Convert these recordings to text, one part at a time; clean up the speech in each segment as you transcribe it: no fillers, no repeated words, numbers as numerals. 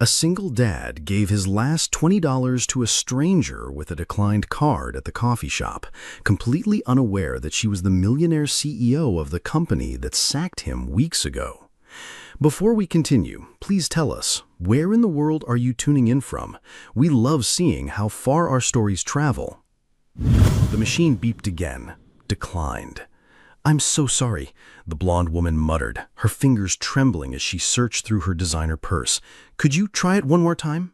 A single dad gave his last $20 to a stranger with a declined card at the coffee shop, completely unaware that she was the millionaire CEO of the company that sacked him weeks ago. Before we continue, please tell us, where in the world are you tuning in from? We love seeing how far our stories travel. The machine beeped again. Declined. "I'm so sorry," the blonde woman muttered, her fingers trembling as she searched through her designer purse. "Could you try it one more time?"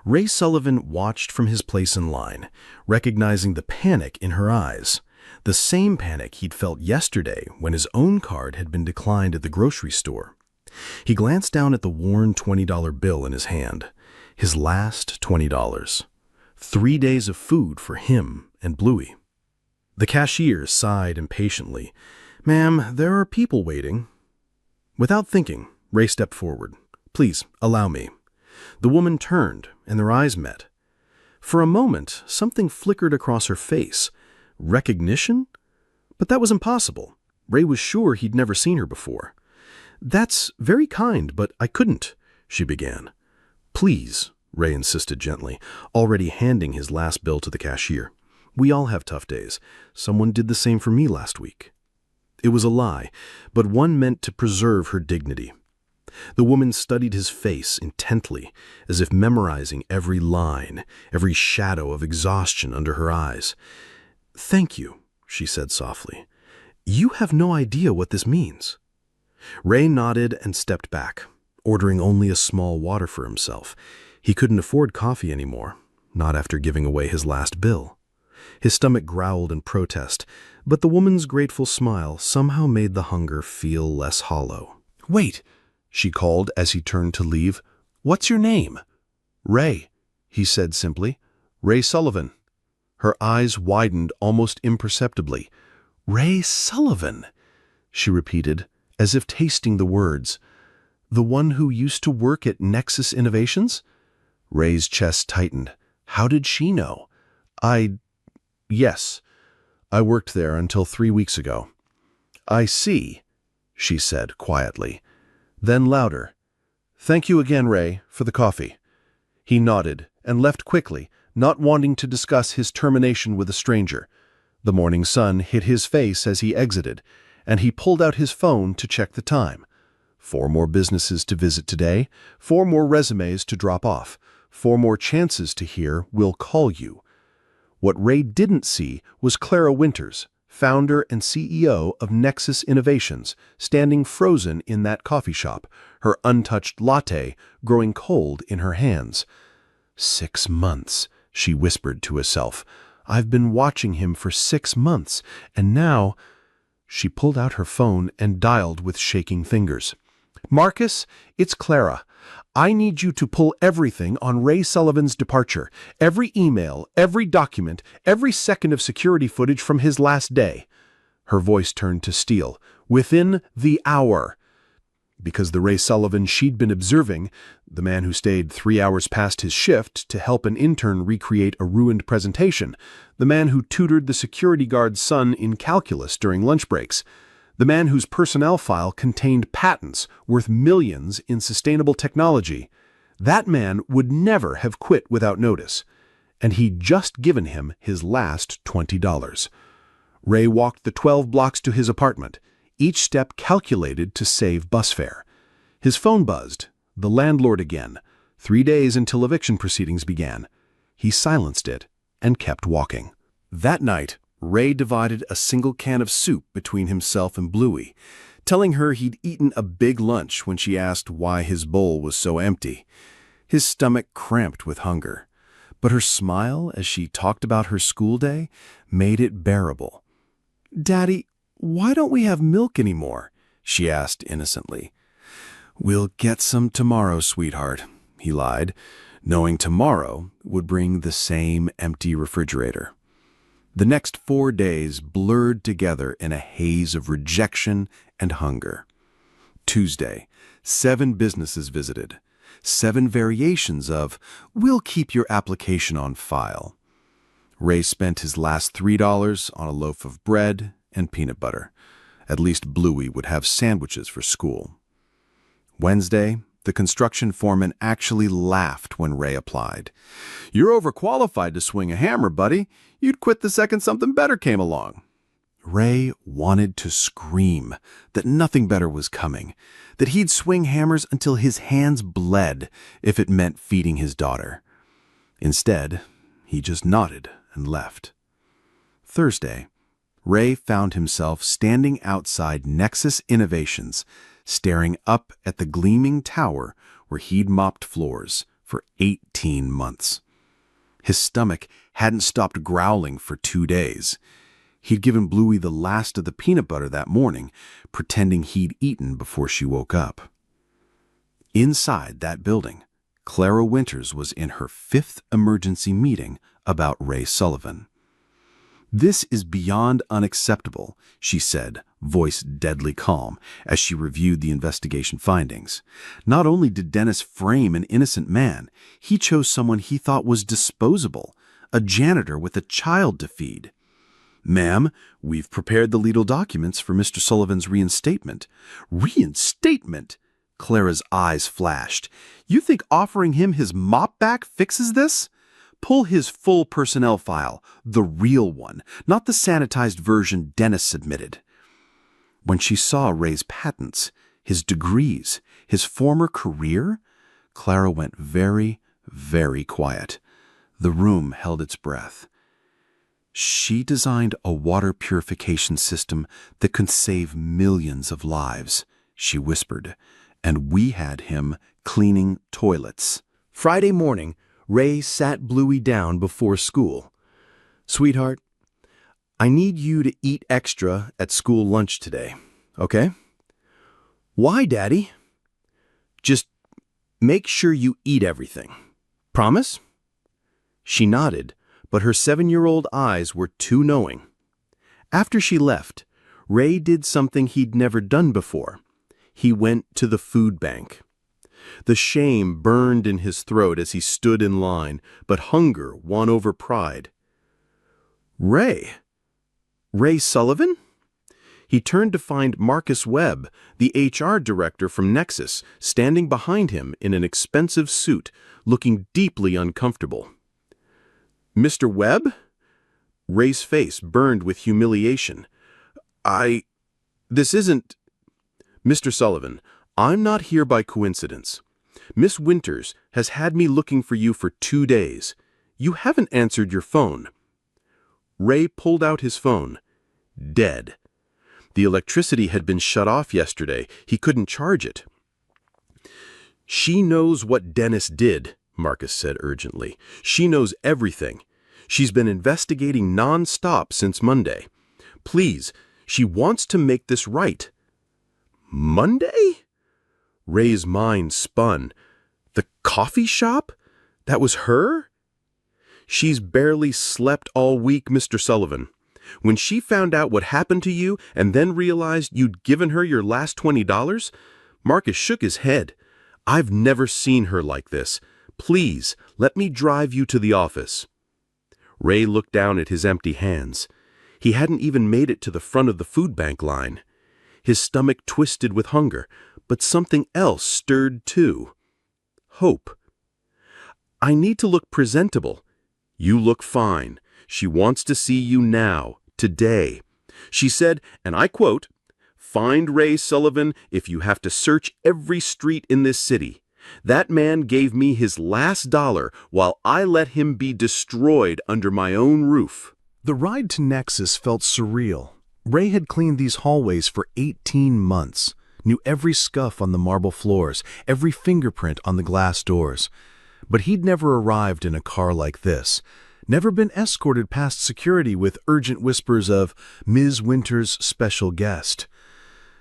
Ray Sullivan watched from his place in line, recognizing the panic in her eyes. The same panic he'd felt yesterday when his own card had been declined at the grocery store. He glanced down at the worn $20 bill in his hand. His last $20. 3 days of food for him and Bluey. The cashier sighed impatiently. "Ma'am, there are people waiting." Without thinking, Ray stepped forward. "Please, allow me." The woman turned, and their eyes met. For a moment, something flickered across her face. Recognition? But that was impossible. Ray was sure he'd never seen her before. "That's very kind, but I couldn't," she began. "Please," Ray insisted gently, already handing his last bill to the cashier. "We all have tough days. Someone did the same for me last week." It was a lie, but one meant to preserve her dignity. The woman studied his face intently, as if memorizing every line, every shadow of exhaustion under her eyes. "Thank you," she said softly. "You have no idea what this means." Ray nodded and stepped back, ordering only a small water for himself. He couldn't afford coffee anymore, not after giving away his last bill. His stomach growled in protest, but the woman's grateful smile somehow made the hunger feel less hollow. "Wait," she called as he turned to leave. "What's your name?" "Ray," he said simply. "Ray Sullivan." Her eyes widened almost imperceptibly. "Ray Sullivan," she repeated, as if tasting the words. "The one who used to work at Nexus Innovations?" Ray's chest tightened. How did she know? Yes, I worked there until 3 weeks ago." "I see," she said quietly. Then louder, "Thank you again, Ray, for the coffee." He nodded and left quickly, not wanting to discuss his termination with a stranger. The morning sun hit his face as he exited, and he pulled out his phone to check the time. 4 more businesses to visit today, 4 more resumes to drop off, 4 more chances to hear "We'll call you." What Ray didn't see was Clara Winters, founder and CEO of Nexus Innovations, standing frozen in that coffee shop, her untouched latte growing cold in her hands. 6 months, she whispered to herself. "I've been watching him for 6 months, and now—" She pulled out her phone and dialed with shaking fingers. "Marcus, it's Clara. I need you to pull everything on Ray Sullivan's departure. Every email, every document, every second of security footage from his last day." Her voice turned to steel. "Within the hour." Because the Ray Sullivan she'd been observing, the man who stayed 3 hours past his shift to help an intern recreate a ruined presentation, the man who tutored the security guard's son in calculus during lunch breaks, the man whose personnel file contained patents worth millions in sustainable technology, that man would never have quit without notice. And he'd just given him his last $20. Ray walked the 12 blocks to his apartment, each step calculated to save bus fare. His phone buzzed, the landlord again, 3 days until eviction proceedings began. He silenced it and kept walking. That night, Ray divided a single can of soup between himself and Bluey, telling her he'd eaten a big lunch when she asked why his bowl was so empty. His stomach cramped with hunger, but her smile as she talked about her school day made it bearable. "Daddy, why don't we have milk anymore?" she asked innocently. "We'll get some tomorrow, sweetheart," he lied, knowing tomorrow would bring the same empty refrigerator. The next 4 days blurred together in a haze of rejection and hunger. Tuesday, 7 businesses visited. 7 variations of, "We'll keep your application on file." Ray spent his last $3 on a loaf of bread and peanut butter. At least Bluey would have sandwiches for school. Wednesday, The construction foreman actually laughed when Ray applied. "You're overqualified to swing a hammer, buddy. You'd quit the second something better came along." Ray wanted to scream that nothing better was coming, that he'd swing hammers until his hands bled if it meant feeding his daughter. Instead, he just nodded and left. Thursday, Ray found himself standing outside Nexus Innovations, staring up at the gleaming tower where he'd mopped floors for 18 months. His stomach hadn't stopped growling for 2 days. He'd given Bluey the last of the peanut butter that morning, pretending he'd eaten before she woke up. Inside that building, Clara Winters was in her 5th emergency meeting about Ray Sullivan. "This is beyond unacceptable," she said, voice deadly calm, as she reviewed the investigation findings. "Not only did Dennis frame an innocent man, he chose someone he thought was disposable, a janitor with a child to feed. Ma'am, we've prepared the legal documents for Mr. Sullivan's reinstatement." "Reinstatement?" Clara's eyes flashed. "You think offering him his mop back fixes this? Pull his full personnel file, the real one, not the sanitized version Dennis submitted." When she saw Ray's patents, his degrees, his former career, Clara went very, very quiet. The room held its breath. "She designed a water purification system that could save millions of lives," she whispered, "and we had him cleaning toilets." Friday morning, Ray sat Bluey down before school. "Sweetheart, I need you to eat extra at school lunch today, okay?" "Why, Daddy?" "Just make sure you eat everything. Promise?" She nodded, but her 7-year-old eyes were too knowing. After she left, Ray did something he'd never done before. He went to the food bank. The shame burned in his throat as he stood in line, but hunger won over pride. "Ray? Ray Sullivan?" He turned to find Marcus Webb, the HR director from Nexus, standing behind him in an expensive suit, looking deeply uncomfortable. "Mr. Webb?" Ray's face burned with humiliation. This isn't... "Mr. Sullivan, I'm not here by coincidence. Miss Winters has had me looking for you for 2 days. You haven't answered your phone." Ray pulled out his phone. Dead. The electricity had been shut off yesterday. He couldn't charge it. "She knows what Dennis did," Marcus said urgently. "She knows everything. She's been investigating non-stop since Monday. Please, she wants to make this right." "Monday?" Ray's mind spun. The coffee shop? That was her? "She's barely slept all week, Mr. Sullivan. When she found out what happened to you and then realized you'd given her your last $20, Marcus shook his head. "I've never seen her like this. Please, let me drive you to the office." Ray looked down at his empty hands. He hadn't even made it to the front of the food bank line. His stomach twisted with hunger, but something else stirred too. Hope. "I need to look presentable." "You look fine. She wants to see you now, today. She said, and I quote, 'Find Ray Sullivan if you have to search every street in this city. That man gave me his last dollar while I let him be destroyed under my own roof.'" The ride to Nexus felt surreal. Ray had cleaned these hallways for 18 months, knew every scuff on the marble floors, every fingerprint on the glass doors. But he'd never arrived in a car like this, never been escorted past security with urgent whispers of Ms. Winters' special guest.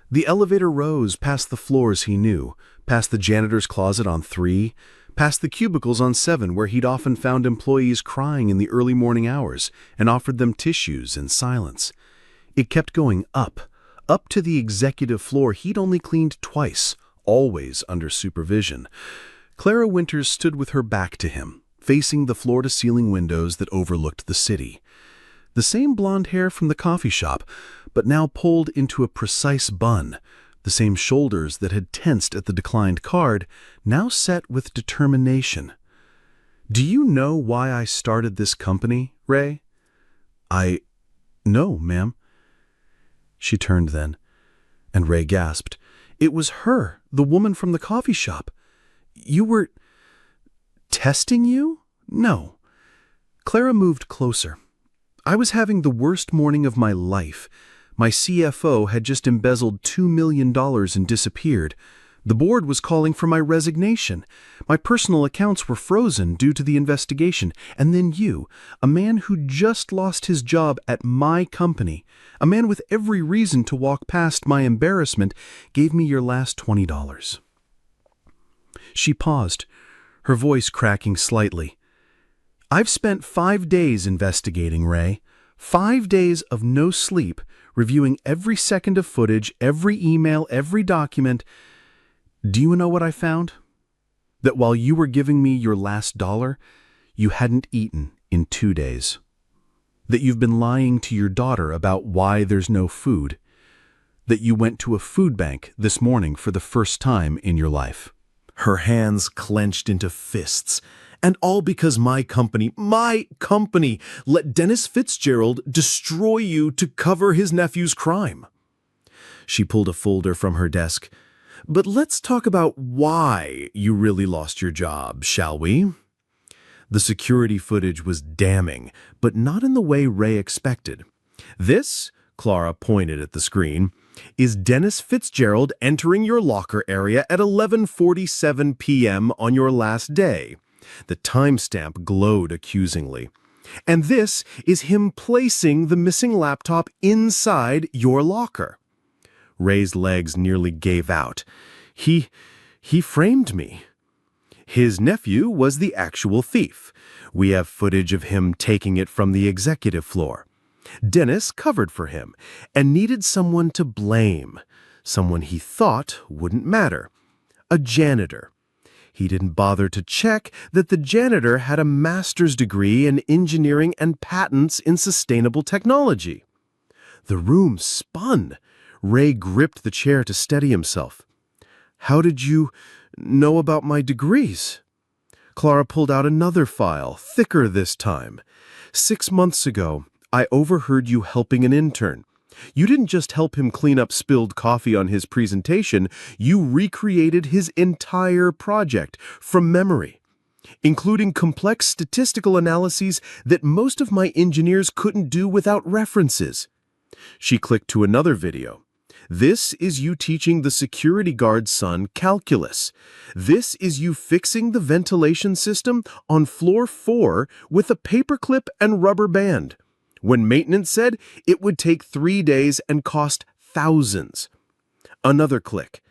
The elevator rose past the floors he knew, past the janitor's closet on 3, past the cubicles on 7 where he'd often found employees crying in the early morning hours and offered them tissues in silence. It kept going up to the executive floor he'd only cleaned twice, always under supervision. Clara Winters stood with her back to him, facing the floor-to-ceiling windows that overlooked the city. The same blonde hair from the coffee shop, but now pulled into a precise bun, The same shoulders that had tensed at the declined card now set with determination. "Do you know why I started this company, Ray?" "No, ma'am." She turned then, and Ray gasped. It was her, the woman from the coffee shop. "You were testing you?" "No." Clara moved closer. "I was having the worst morning of my life. My CFO had just embezzled $2 million and disappeared. The board was calling for my resignation. My personal accounts were frozen due to the investigation. And then you, a man who just lost his job at my company, a man with every reason to walk past my embarrassment, gave me your last $20. She paused, her voice cracking slightly. "I've spent 5 days investigating, Ray. 5 days of no sleep, reviewing every second of footage, every email, every document. Do you know what I found? That while you were giving me your last $1, you hadn't eaten in 2 days. That you've been lying to your daughter about why there's no food. That you went to a food bank this morning for the first time in your life." Her hands clenched into fists. "And all because my company, let Dennis Fitzgerald destroy you to cover his nephew's crime." She pulled a folder from her desk. "But let's talk about why you really lost your job, shall we?" The security footage was damning, but not in the way Ray expected. "This," Clara pointed at the screen, "is Dennis Fitzgerald entering your locker area at 11:47 p.m. on your last day." The timestamp glowed accusingly. "And this is him placing the missing laptop inside your locker." Ray's legs nearly gave out. He framed me. His nephew was the actual thief. We have footage of him taking it from the executive floor. Dennis covered for him and needed someone to blame, someone he thought wouldn't matter. A janitor. He didn't bother to check that the janitor had a master's degree in engineering and patents in sustainable technology. The room spun. Ray gripped the chair to steady himself. "How did you know about my degrees?" Clara pulled out another file, thicker this time. "6 months ago, I overheard you helping an intern. You didn't just help him clean up spilled coffee on his presentation, you recreated his entire project from memory, including complex statistical analyses that most of my engineers couldn't do without references." She clicked to another video. "This is you teaching the security guard's son calculus. This is you fixing the ventilation system on floor 4 with a paperclip and rubber band, when maintenance said it would take 3 days and cost thousands." Another click.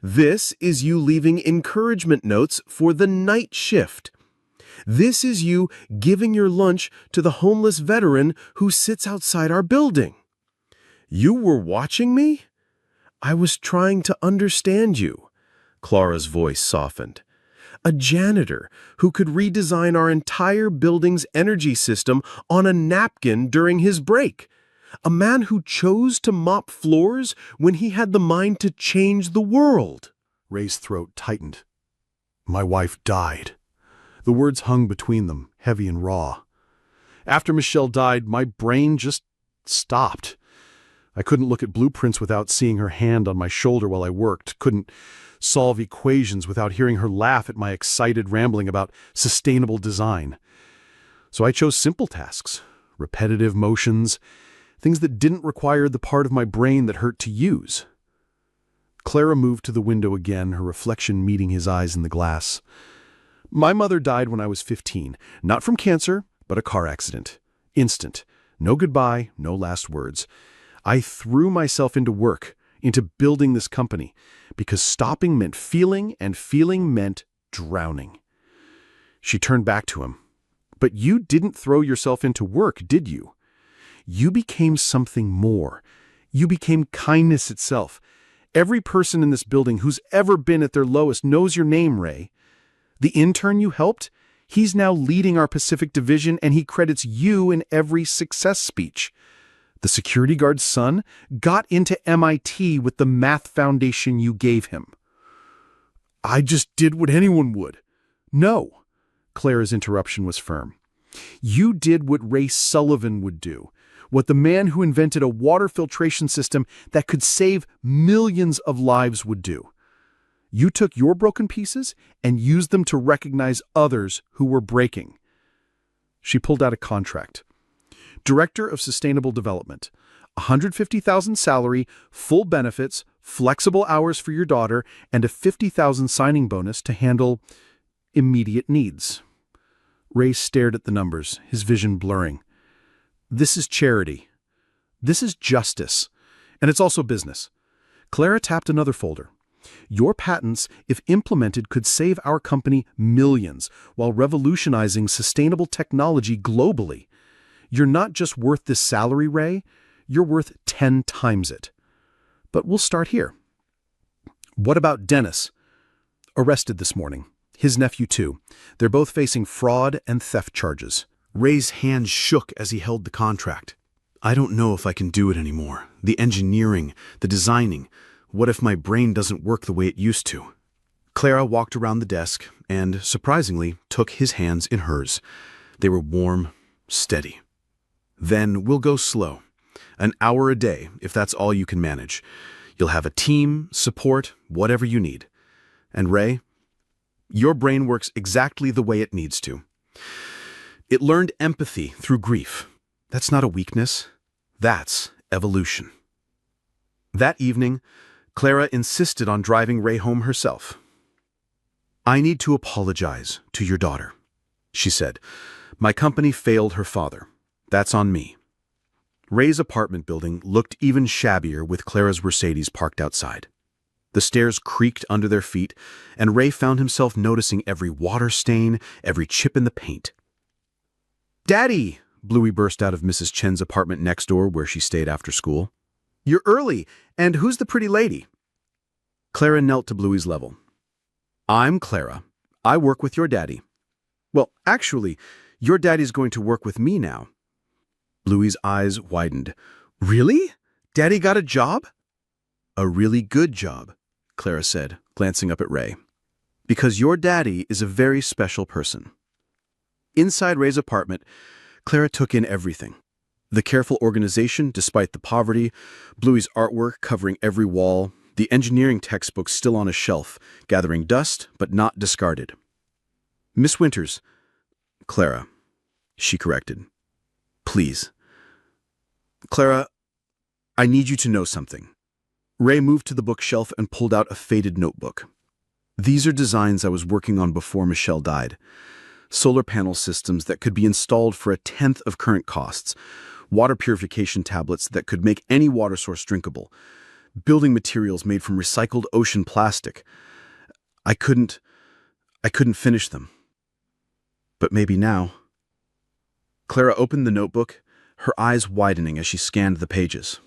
"This is you leaving encouragement notes for the night shift. This is you giving your lunch to the homeless veteran who sits outside our building. You were watching me? I was trying to understand you." Clara's voice softened. "A janitor who could redesign our entire building's energy system on a napkin during his break. A man who chose to mop floors when he had the mind to change the world." Ray's throat tightened. "My wife died." The words hung between them, heavy and raw. "After Michelle died, my brain just stopped. I couldn't look at blueprints without seeing her hand on my shoulder while I worked, couldn't solve equations without hearing her laugh at my excited rambling about sustainable design. So I chose simple tasks, repetitive motions, things that didn't require the part of my brain that hurt to use." Clara moved to the window again, her reflection meeting his eyes in the glass. "My mother died when I was 15, not from cancer, but a car accident. Instant. No goodbye, no last words. I threw myself into work, into building this company, because stopping meant feeling, and feeling meant drowning." She turned back to him. "But you didn't throw yourself into work, did you? You became something more. You became kindness itself. Every person in this building who's ever been at their lowest knows your name, Ray. The intern you helped, he's now leading our Pacific Division, and he credits you in every success speech. The security guard's son got into MIT with the math foundation you gave him. I just did what anyone would. No, Clara's interruption was firm. You did what Ray Sullivan would do, what the man who invented a water filtration system that could save millions of lives would do. You took your broken pieces and used them to recognize others who were breaking. She pulled out a contract. Director of Sustainable Development, $150,000 salary, full benefits, flexible hours for your daughter, and a $50,000 signing bonus to handle immediate needs. Ray stared at the numbers, his vision blurring. This is charity. This is justice. And it's also business. Clara tapped another folder. Your patents, if implemented, could save our company millions while revolutionizing sustainable technology globally. You're not just worth this salary, Ray. You're worth 10 times it. But we'll start here. What about Dennis? Arrested this morning. His nephew, too. They're both facing fraud and theft charges. Ray's hand shook as he held the contract. I don't know if I can do it anymore. The engineering, the designing. What if my brain doesn't work the way it used to? Clara walked around the desk and, surprisingly, took his hands in hers. They were warm, steady. Then we'll go slow. An hour a day, if that's all you can manage. You'll have a team, support, whatever you need. And Ray, your brain works exactly the way it needs to. It learned empathy through grief. That's not a weakness. That's evolution. That evening, Clara insisted on driving Ray home herself. I need to apologize to your daughter, she said. My company failed her father. That's on me. Ray's apartment building looked even shabbier with Clara's Mercedes parked outside. The stairs creaked under their feet, and Ray found himself noticing every water stain, every chip in the paint. Daddy! Bluey burst out of Mrs. Chen's apartment next door where she stayed after school. You're early, and who's the pretty lady? Clara knelt to Bluey's level. I'm Clara. I work with your daddy. Well, actually, your daddy's going to work with me now. Bluey's eyes widened. Really? Daddy got a job? A really good job, Clara said, glancing up at Ray. Because your daddy is a very special person. Inside Ray's apartment, Clara took in everything. The careful organization, despite the poverty, Bluey's artwork covering every wall, the engineering textbooks still on a shelf, gathering dust but not discarded. Miss Winters, Clara, she corrected. Please. Clara, I need you to know something. Ray moved to the bookshelf and pulled out a faded notebook. These are designs I was working on before Michelle died. Solar panel systems that could be installed for 1/10 of current costs, water purification tablets that could make any water source drinkable, building materials made from recycled ocean plastic. I couldn't finish them. But maybe now. Clara opened the notebook, her eyes widening as she scanned the pages.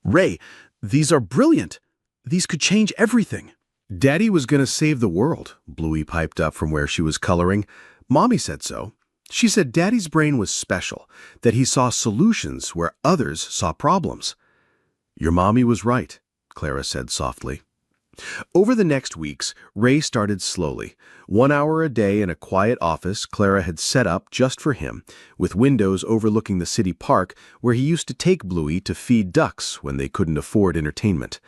Ray, these are brilliant. These could change everything. Daddy was going to save the world, Bluey piped up from where she was coloring. Mommy said so. She said Daddy's brain was special, that he saw solutions where others saw problems. Your mommy was right, Clara said softly. Over the next weeks, Ray started slowly. 1 hour a day in a quiet office Clara had set up just for him, with windows overlooking the city park where he used to take Bluey to feed ducks when they couldn't afford entertainment.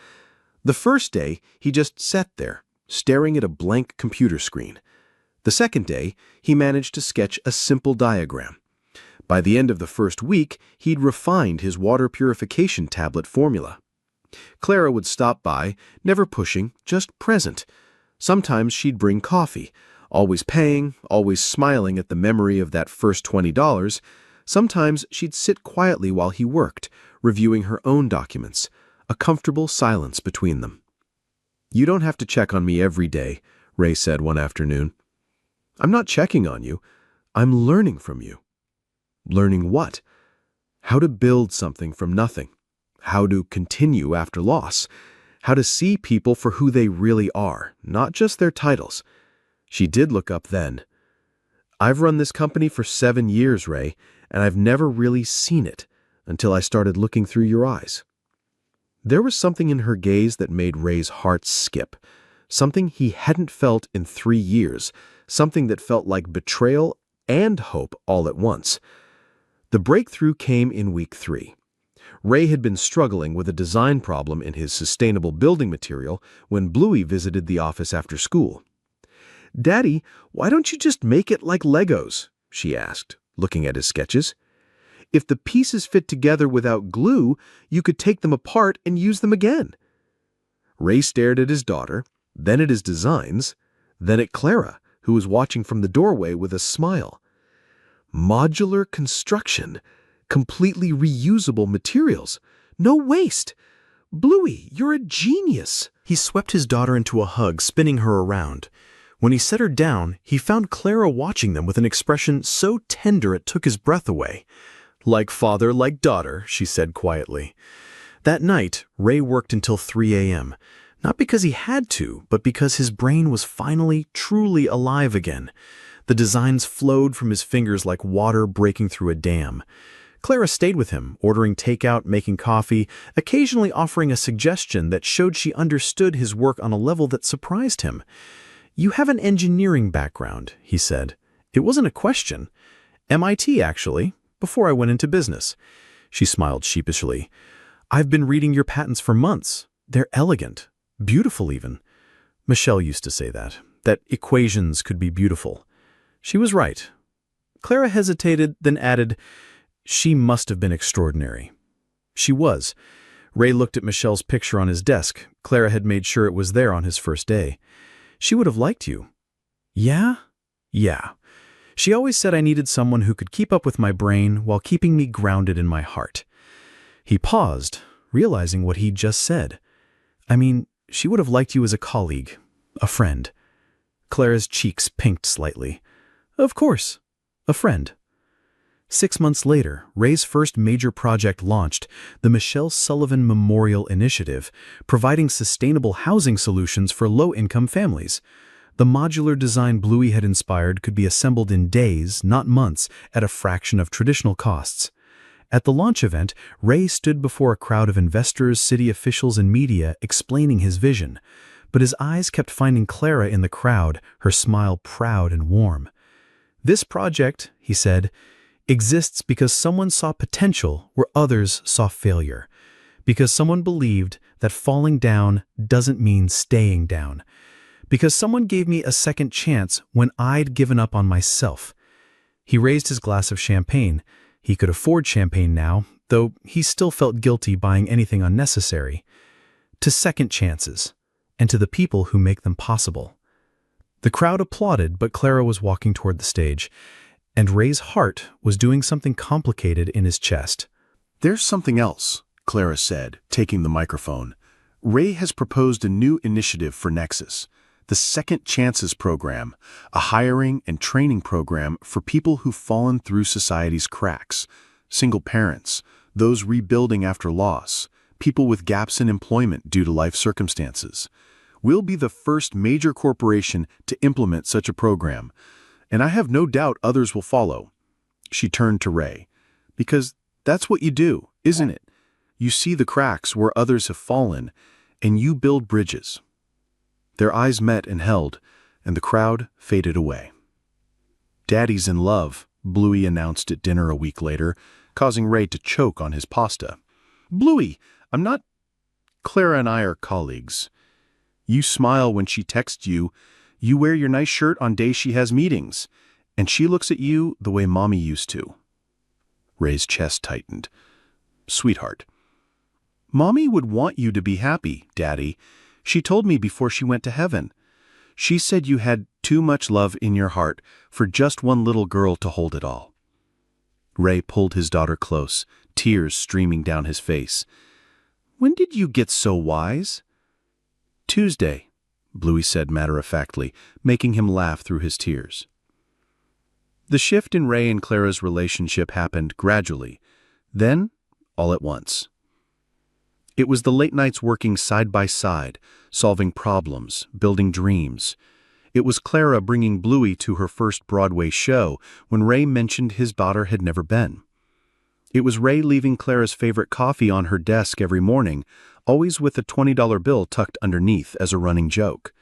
The first day, he just sat there, staring at a blank computer screen. The second day, he managed to sketch a simple diagram. By the end of the first week, he'd refined his water purification tablet formula. Clara would stop by, never pushing, just present. Sometimes she'd bring coffee, always paying, always smiling at the memory of that first $20. Sometimes she'd sit quietly while he worked, reviewing her own documents, a comfortable silence between them. You don't have to check on me every day, Ray said one afternoon. I'm not checking on you. I'm learning from you. Learning what? How to build something from nothing. How to continue after loss. How to see people for who they really are, not just their titles. She did look up then. I've run this company for 7 years, Ray, and I've never really seen it until I started looking through your eyes." There was something in her gaze that made Ray's heart skip, something he hadn't felt in 3 years, something that felt like betrayal and hope all at once. The breakthrough came in week 3. Ray had been struggling with a design problem in his sustainable building material when Bluey visited the office after school. "Daddy, why don't you just make it like Legos?" she asked, looking at his sketches. "If the pieces fit together without glue, you could take them apart and use them again." Ray stared at his daughter, then at his designs, then at Clara, who was watching from the doorway with a smile. Modular construction, completely reusable materials, no waste. Bluey, you're a genius. He swept his daughter into a hug, spinning her around. When he set her down, he found Clara watching them with an expression so tender it took his breath away. "Like father, like daughter," she said quietly. That night, Ray worked until 3 a.m., not because he had to, but because his brain was finally, truly alive again. The designs flowed from his fingers like water breaking through a dam. Clara stayed with him, ordering takeout, making coffee, occasionally offering a suggestion that showed she understood his work on a level that surprised him. "You have an engineering background," he said. It wasn't a question. "MIT, actually, before I went into business." She smiled sheepishly. "I've been reading your patents for months. They're elegant, beautiful even." Michelle used to say that equations could be beautiful. She was right. Clara hesitated, then added, "She must have been extraordinary." She was. Ray looked at Michelle's picture on his desk. Clara had made sure it was there on his first day. "She would have liked you." "Yeah? Yeah. She always said I needed someone who could keep up with my brain while keeping me grounded in my heart." He paused, realizing what he'd just said. "I mean, she would have liked you as a colleague, a friend." Clara's cheeks pinked slightly. "Of course, a friend." 6 months later, Ray's first major project launched, the Michelle Sullivan Memorial Initiative, providing sustainable housing solutions for low-income families. The modular design Bluey had inspired could be assembled in days, not months, at a fraction of traditional costs. At the launch event, Ray stood before a crowd of investors, city officials, and media explaining his vision. But his eyes kept finding Clara in the crowd, her smile proud and warm. "This project," he said, "exists because someone saw potential where others saw failure. Because someone believed that falling down doesn't mean staying down. Because someone gave me a second chance when I'd given up on myself." He raised his glass of champagne. He could afford champagne now, though he still felt guilty buying anything unnecessary. "To second chances, and to the people who make them possible." The crowd applauded, but Clara was walking toward the stage, and Ray's heart was doing something complicated in his chest. "There's something else," Clara said, taking the microphone. "Ray has proposed a new initiative for Nexus, the Second Chances Program, a hiring and training program for people who've fallen through society's cracks, single parents, those rebuilding after loss, people with gaps in employment due to life circumstances. We'll be the first major corporation to implement such a program, and I have no doubt others will follow." She turned to Ray. "Because that's what you do, isn't it? You see the cracks where others have fallen, and you build bridges." Their eyes met and held, and the crowd faded away. "Daddy's in love," Bluey announced at dinner a week later, causing Ray to choke on his pasta. "Bluey, I'm not—" "Clara and I are colleagues. You smile when she texts you, you wear your nice shirt on days she has meetings, and she looks at you the way Mommy used to." Ray's chest tightened. "Sweetheart." "Mommy would want you to be happy, Daddy. She told me before she went to heaven. She said you had too much love in your heart for just one little girl to hold it all." Ray pulled his daughter close, tears streaming down his face. "When did you get so wise?" "Tuesday," Bluey said matter-of-factly, making him laugh through his tears. The shift in Ray and Clara's relationship happened gradually, then all at once. It was the late nights working side by side, solving problems, building dreams. It was Clara bringing Bluey to her first Broadway show when Ray mentioned his daughter had never been. It was Ray leaving Clara's favorite coffee on her desk every morning, always with a $20 bill tucked underneath as a running joke.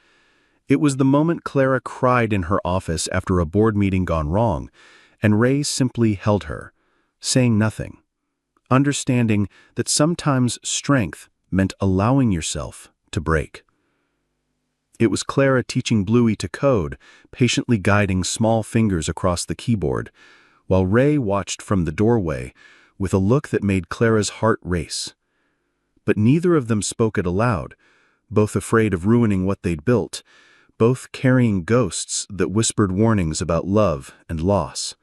It was the moment Clara cried in her office after a board meeting gone wrong, and Ray simply held her, saying nothing, understanding that sometimes strength meant allowing yourself to break. It was Clara teaching Bluey to code, patiently guiding small fingers across the keyboard, while Ray watched from the doorway with a look that made Clara's heart race. But neither of them spoke it aloud, both afraid of ruining what they'd built, both carrying ghosts that whispered warnings about love and loss.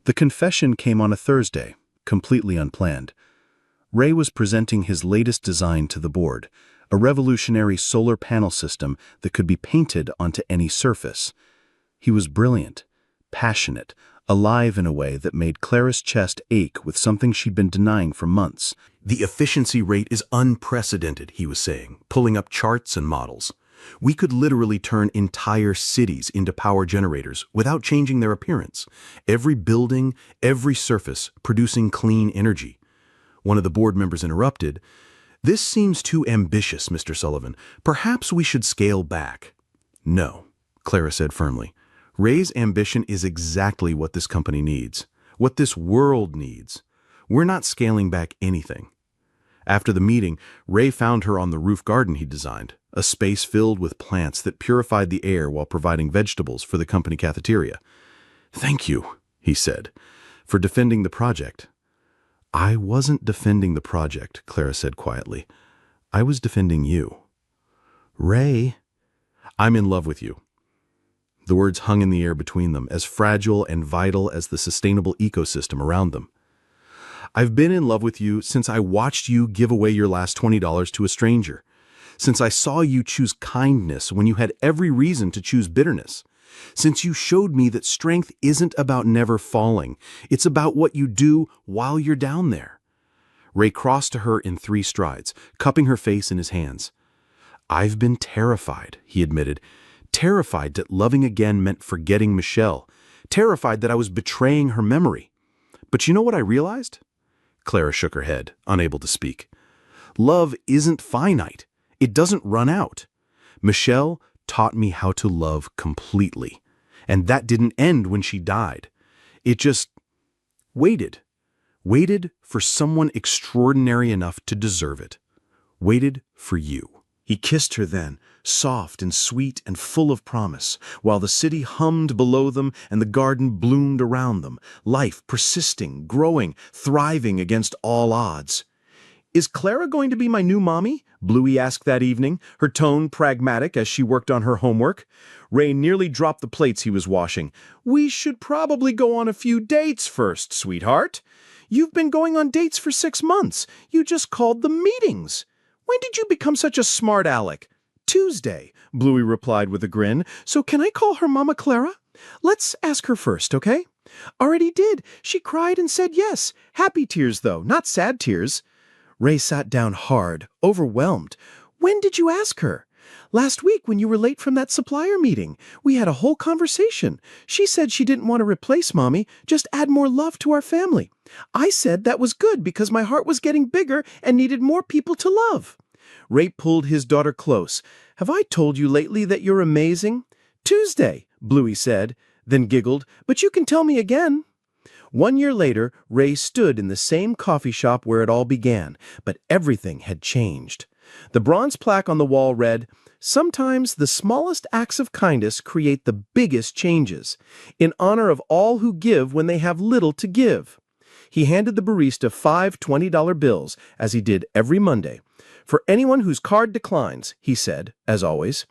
The confession came on a Thursday, completely unplanned. Ray was presenting his latest design to the board, a revolutionary solar panel system that could be painted onto any surface. He was brilliant, passionate, alive in a way that made Clara's chest ache with something she'd been denying for months. "The efficiency rate is unprecedented," he was saying, pulling up charts and models. "We could literally turn entire cities into power generators without changing their appearance. Every building, every surface producing clean energy." One of the board members interrupted. "This seems too ambitious, Mr. Sullivan. Perhaps we should scale back." "No," Clara said firmly. "Ray's ambition is exactly what this company needs, what this world needs. We're not scaling back anything." After the meeting, Ray found her on the roof garden he designed, a space filled with plants that purified the air while providing vegetables for the company cafeteria. "Thank you," he said, "for defending the project." "I wasn't defending the project," Clara said quietly. "I was defending you." "Ray, I'm in love with you." The words hung in the air between them, as fragile and vital as the sustainable ecosystem around them. "I've been in love with you since I watched you give away your last $20 to a stranger, since I saw you choose kindness when you had every reason to choose bitterness, since you showed me that strength isn't about never falling, it's about what you do while you're down there." Ray crossed to her in 3 strides, cupping her face in his hands. "I've been terrified," he admitted, "terrified that loving again meant forgetting Michelle, terrified that I was betraying her memory. But you know what I realized?" Clara shook her head, unable to speak. "Love isn't finite. It doesn't run out. Michelle taught me how to love completely. And that didn't end when she died. It just waited. Waited for someone extraordinary enough to deserve it. Waited for you." He kissed her then, soft and sweet and full of promise, while the city hummed below them and the garden bloomed around them, life persisting, growing, thriving against all odds. "Is Clara going to be my new mommy?" Bluey asked that evening, her tone pragmatic as she worked on her homework. Ray nearly dropped the plates he was washing. "We should probably go on a few dates first, sweetheart. You've been going on dates for 6 months. You just called them meetings. When did you become such a smart aleck?" "Tuesday," Bluey replied with a grin. "So can I call her Mama Clara? Let's ask her first, okay?" "Already did. She cried and said yes. Happy tears, though, not sad tears." Ray sat down hard, overwhelmed. "When did you ask her?" "Last week when you were late from that supplier meeting. We had a whole conversation. She said she didn't want to replace Mommy, just add more love to our family. I said that was good because my heart was getting bigger and needed more people to love." Ray pulled his daughter close. "Have I told you lately that you're amazing?" "Tuesday," Bluey said, then giggled. "But you can tell me again." 1 year later, Ray stood in the same coffee shop where it all began, but everything had changed. The bronze plaque on the wall read, "Sometimes the smallest acts of kindness create the biggest changes, in honor of all who give when they have little to give." He handed the barista 5 $20 bills, as he did every Monday. "For anyone whose card declines," he said, as always.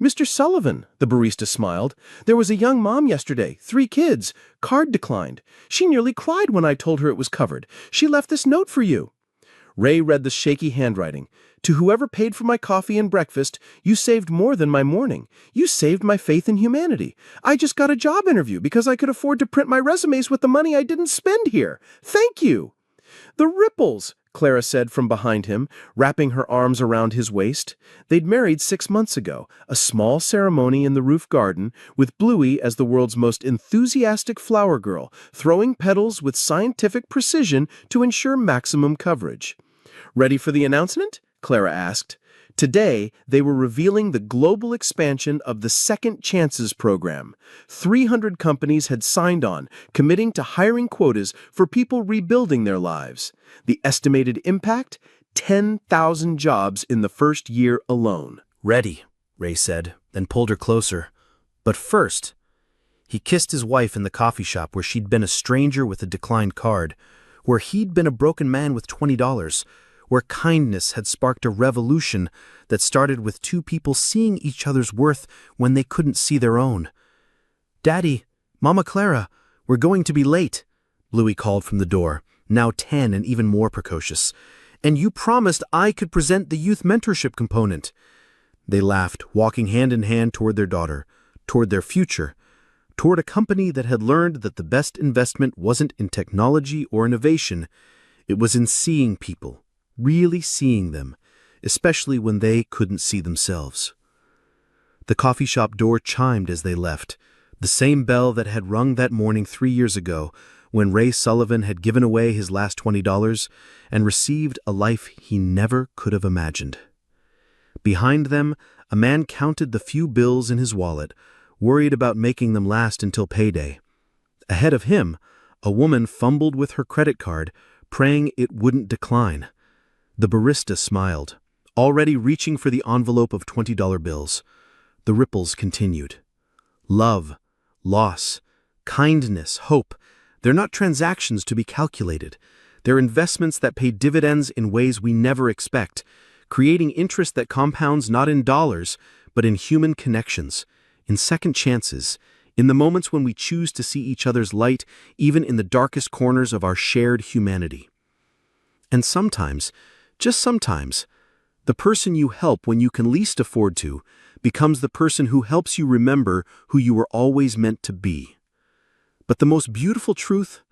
"Mr. Sullivan," the barista smiled, "there was a young mom yesterday, 3 kids. Card declined. She nearly cried when I told her it was covered. She left this note for you." Ray read the shaky handwriting. "To whoever paid for my coffee and breakfast, you saved more than my morning. You saved my faith in humanity. I just got a job interview because I could afford to print my resumes with the money I didn't spend here. Thank you." The ripples, Clara said from behind him, wrapping her arms around his waist. They'd married 6 months ago, a small ceremony in the roof garden, with Bluey as the world's most enthusiastic flower girl, throwing petals with scientific precision to ensure maximum coverage. "Ready for the announcement?" Clara asked. Today, they were revealing the global expansion of the Second Chances program. 300 companies had signed on, committing to hiring quotas for people rebuilding their lives. The estimated impact? 10,000 jobs in the first year alone. "Ready," Ray said, then pulled her closer. "But first," he kissed his wife in the coffee shop where she'd been a stranger with a declined card, where he'd been a broken man with $20, where kindness had sparked a revolution that started with two people seeing each other's worth when they couldn't see their own. "Daddy, Mama Clara, we're going to be late," Bluey called from the door, now 10 and even more precocious. "And you promised I could present the youth mentorship component." They laughed, walking hand in hand toward their daughter, toward their future, toward a company that had learned that the best investment wasn't in technology or innovation, it was in seeing people. Really seeing them, especially when they couldn't see themselves. The coffee shop door chimed as they left, the same bell that had rung that morning 3 years ago when Ray Sullivan had given away his last $20 and received a life he never could have imagined. Behind them, a man counted the few bills in his wallet, worried about making them last until payday. Ahead of him, a woman fumbled with her credit card, praying it wouldn't decline. The barista smiled, already reaching for the envelope of $20 bills. The ripples continued. Love, loss, kindness, hope, they're not transactions to be calculated. They're investments that pay dividends in ways we never expect, creating interest that compounds not in dollars, but in human connections, in second chances, in the moments when we choose to see each other's light, even in the darkest corners of our shared humanity. And sometimes, just sometimes, the person you help when you can least afford to becomes the person who helps you remember who you were always meant to be. But the most beautiful truth?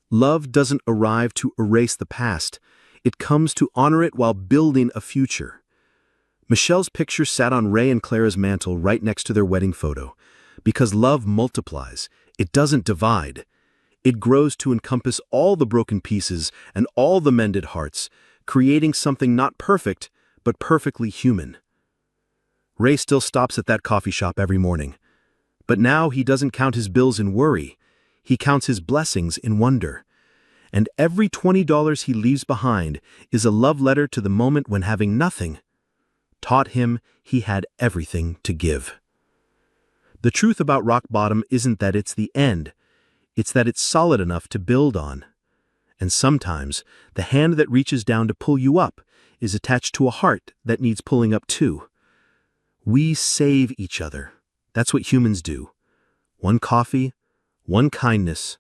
Love doesn't arrive to erase the past. It comes to honor it while building a future. Michelle's picture sat on Ray and Clara's mantle right next to their wedding photo. Because love multiplies, it doesn't divide. It grows to encompass all the broken pieces and all the mended hearts, creating something not perfect, but perfectly human. Ray still stops at that coffee shop every morning. But now he doesn't count his bills in worry. He counts his blessings in wonder. And every $20 he leaves behind is a love letter to the moment when having nothing taught him he had everything to give. The truth about rock bottom isn't that it's the end. It's that it's solid enough to build on. And sometimes, the hand that reaches down to pull you up is attached to a heart that needs pulling up too. We save each other. That's what humans do. One coffee, one kindness,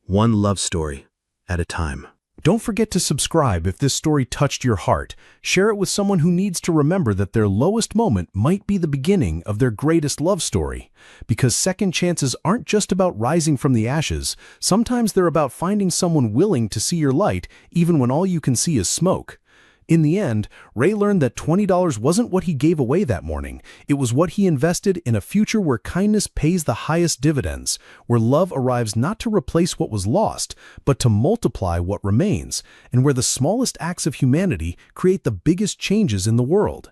one love story at a time. Don't forget to subscribe if this story touched your heart. Share it with someone who needs to remember that their lowest moment might be the beginning of their greatest love story. Because second chances aren't just about rising from the ashes. Sometimes they're about finding someone willing to see your light even when all you can see is smoke. In the end, Ray learned that $20 wasn't what he gave away that morning. It was what he invested in a future where kindness pays the highest dividends, where love arrives not to replace what was lost, but to multiply what remains, and where the smallest acts of humanity create the biggest changes in the world.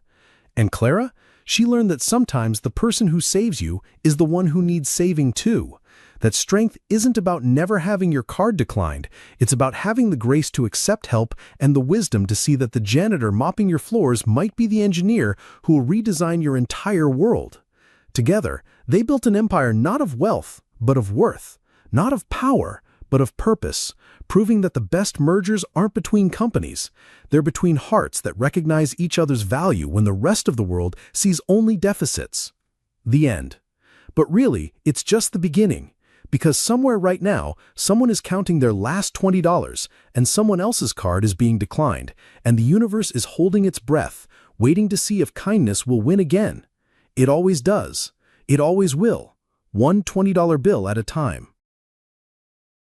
And Clara? She learned that sometimes the person who saves you is the one who needs saving too. That strength isn't about never having your card declined. It's about having the grace to accept help and the wisdom to see that the janitor mopping your floors might be the engineer who will redesign your entire world. Together, they built an empire not of wealth, but of worth, not of power, but of purpose, proving that the best mergers aren't between companies. They're between hearts that recognize each other's value when the rest of the world sees only deficits. The end. But really, it's just the beginning. Because somewhere right now, someone is counting their last $20, and someone else's card is being declined, and the universe is holding its breath, waiting to see if kindness will win again. It always does. It always will. One $20 bill at a time.